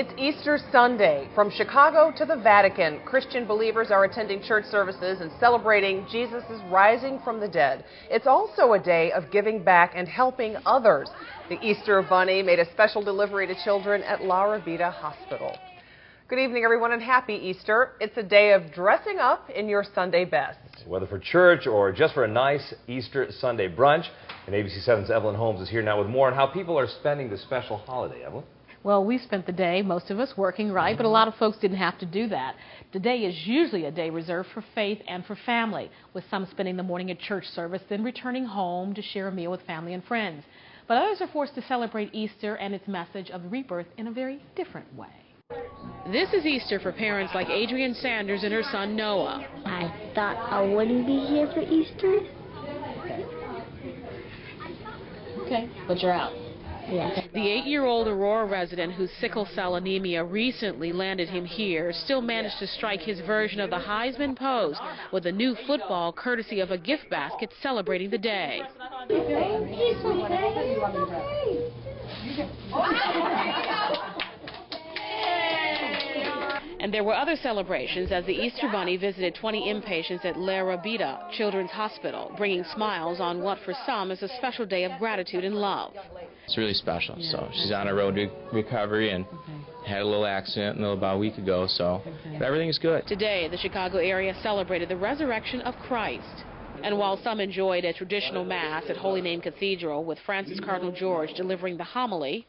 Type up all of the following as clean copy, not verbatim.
It's Easter Sunday. From Chicago to the Vatican, Christian believers are attending church services and celebrating Jesus' rising from the dead. It's also a day of giving back and helping others. The Easter Bunny made a special delivery to children at LaRabida Hospital. Good evening, everyone, and happy Easter. It's a day of dressing up in your Sunday best. Whether for church or just for a nice Easter Sunday brunch, and ABC 7's Evelyn Holmes is here now with more on how people are spending this special holiday. Evelyn? Well, we spent the day, most of us, working, right? But a lot of folks didn't have to do that. Today is usually a day reserved for faith and for family, with some spending the morning at church service, then returning home to share a meal with family and friends. But others are forced to celebrate Easter and its message of rebirth in a very different way. This is Easter for parents like Adrienne Sanders and her son Noah. I thought I wouldn't be here for Easter. Okay, but you're out. Yeah. The 8-year-old Aurora resident whose sickle cell anemia recently landed him here still managed to strike his version of the Heisman pose with a new football courtesy of a gift basket celebrating the day. And there were other celebrations as the Easter Bunny visited 20 inpatients at LaRabida Children's Hospital, bringing smiles on what for some is a special day of gratitude and love. It's really special. So she's on her road to recovery and had a little accident about a week ago, so but everything is good. Today, the Chicago area celebrated the resurrection of Christ. And while some enjoyed a traditional mass at Holy Name Cathedral with Francis Cardinal George delivering the homily,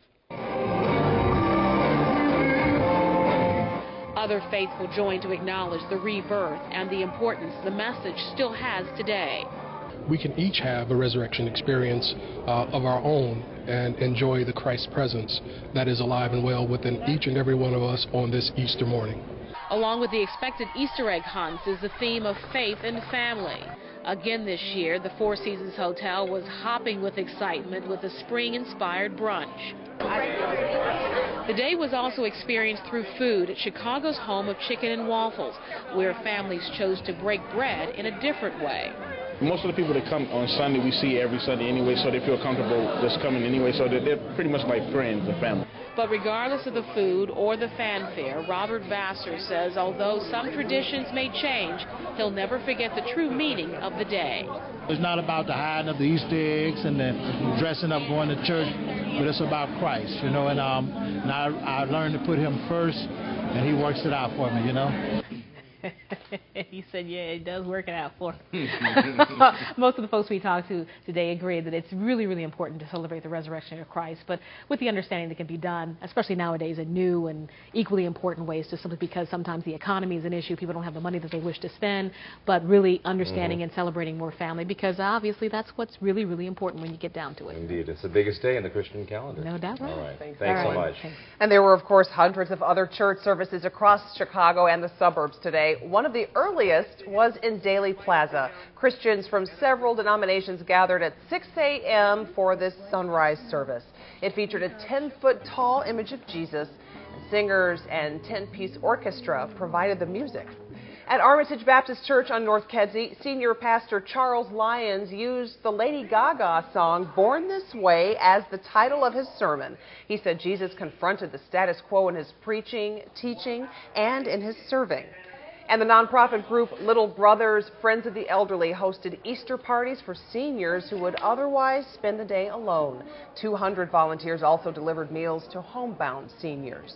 other faithful joined to acknowledge the rebirth and the importance the message still has today. We can each have a resurrection experience of our own and enjoy the Christ presence that is alive and well within each and every one of us on this Easter morning. Along with the expected Easter egg hunts is the theme of faith and family. Again this year, the Four Seasons Hotel was hopping with excitement with a spring-inspired brunch. The day was also experienced through food at Chicago's home of chicken and waffles, where families chose to break bread in a different way. Most of the people that come on Sunday, we see every Sunday anyway, so they feel comfortable just coming anyway, so they're pretty much like friends and family. But regardless of the food or the fanfare, Robert Vassar says although some traditions may change, he'll never forget the true meaning of the day. It's not about the hiding of the Easter eggs and the dressing up, going to church, but it's about Christ, you know, and I learned to put him first, and he works it out for me, you know. He said, yeah, it does work it out for him. Most of the folks we talked to today agree that it's really, really important to celebrate the resurrection of Christ, but with the understanding that can be done, especially nowadays, in new and equally important ways, just simply because sometimes the economy is an issue, people don't have the money that they wish to spend, but really understanding and celebrating more family, because obviously that's what's really, really important when you get down to it. Indeed. It's the biggest day in the Christian calendar. No doubt. All right. Thanks so much. And there were, of course, hundreds of other church services across Chicago and the suburbs today. One of the earliest was in DALEY PLAZA. Christians from several denominations gathered at 6 a.m. for this sunrise service. It featured a 10-foot-tall image of Jesus, and singers and 10-piece orchestra provided the music. At Armitage Baptist Church on North Kedzie, Senior Pastor Charles Lyons used the Lady Gaga song Born This Way as the title of his sermon. He said Jesus confronted the status quo in his preaching, teaching, and in his serving. And the nonprofit group Little Brothers Friends of the Elderly hosted Easter parties for seniors who would otherwise spend the day alone. 200 volunteers also delivered meals to homebound seniors.